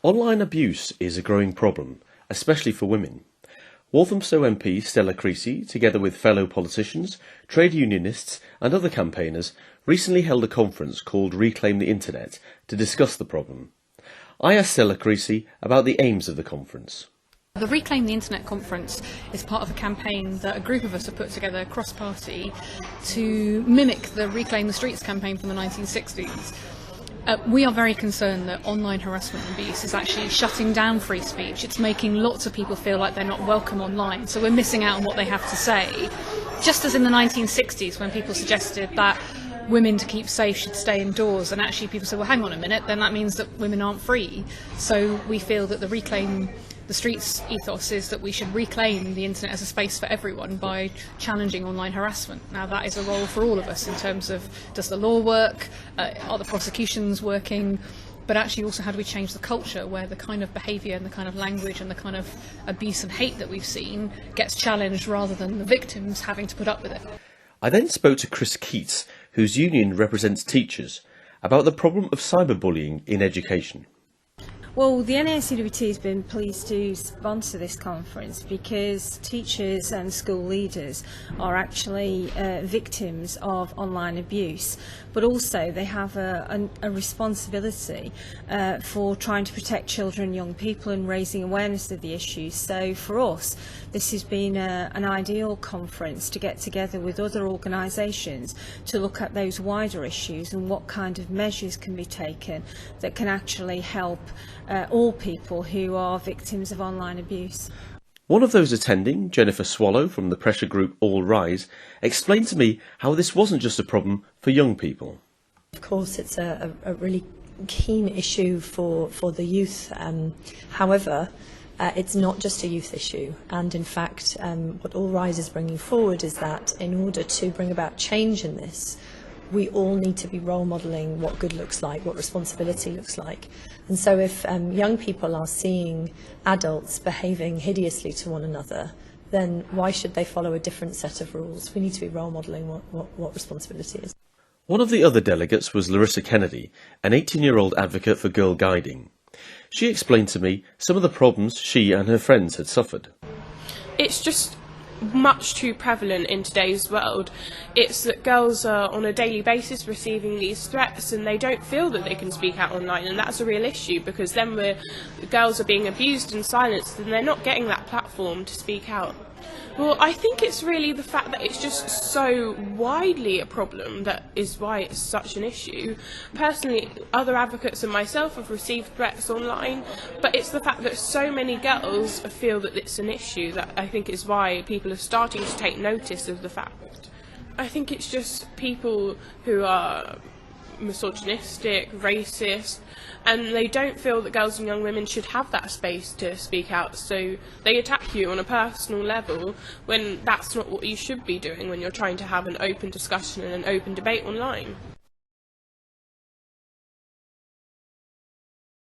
Online abuse is a growing problem, especially for women. Walthamstow MP Stella Creasy, together with fellow politicians, trade unionists and other campaigners, recently held a conference called Reclaim the Internet to discuss the problem. I asked Stella Creasy about the aims of the conference. The Reclaim the Internet conference is part of a campaign that a group of us have put together cross-party to mimic the Reclaim the Streets campaign from the 1960s. We are very concerned that online harassment and abuse is actually shutting down free speech. It's making lots of people feel like they're not welcome online, so we're missing out on what they have to say. Just as in the 1960s when people suggested that women to keep safe should stay indoors, and actually people said, well, hang on a minute, then that means that women aren't free. So we feel that the Reclaim the Streets ethos is that we should reclaim the internet as a space for everyone by challenging online harassment. Now that is a role for all of us in terms of, does the law work, are the prosecutions working, but actually also how do we change the culture where the kind of behaviour and the kind of language and the kind of abuse and hate that we've seen gets challenged rather than the victims having to put up with it. I then spoke to Chris Keats, whose union represents teachers, about the problem of cyberbullying in education. Well, the NASCWT has been pleased to sponsor this conference because teachers and school leaders are actually victims of online abuse, but also they have a responsibility for trying to protect children and young people and raising awareness of the issues. So for us, this has been an ideal conference to get together with other organisations to look at those wider issues and what kind of measures can be taken that can actually help all people who are victims of online abuse. One of those attending, Jennifer Swallow from the pressure group All Rise, explained to me how this wasn't just a problem for young people. Of course, it's a really keen issue for the youth. However, it's not just a youth issue, and in fact what All Rise is bringing forward is that in order to bring about change in this, we all need to be role modelling what good looks like, what responsibility looks like. And so if young people are seeing adults behaving hideously to one another, then why should they follow a different set of rules? We need to be role modelling what responsibility is. One of the other delegates was Larissa Kennedy, an 18-year-old advocate for girl guiding. She explained to me some of the problems she and her friends had suffered. It's just much too prevalent in today's world. It's that girls are on a daily basis receiving these threats and they don't feel that they can speak out online, and that's a real issue because then girls are being abused and silenced and they're not getting that platform to speak out. Well, I think it's really the fact that it's just so widely a problem that is why it's such an issue. Personally, other advocates and myself have received threats online, but it's the fact that so many girls feel that it's an issue that I think is why people are starting to take notice of the fact. I think it's just people who are misogynistic, racist, and they don't feel that girls and young women should have that space to speak out, so they attack you on a personal level when that's not what you should be doing when you're trying to have an open discussion and an open debate online.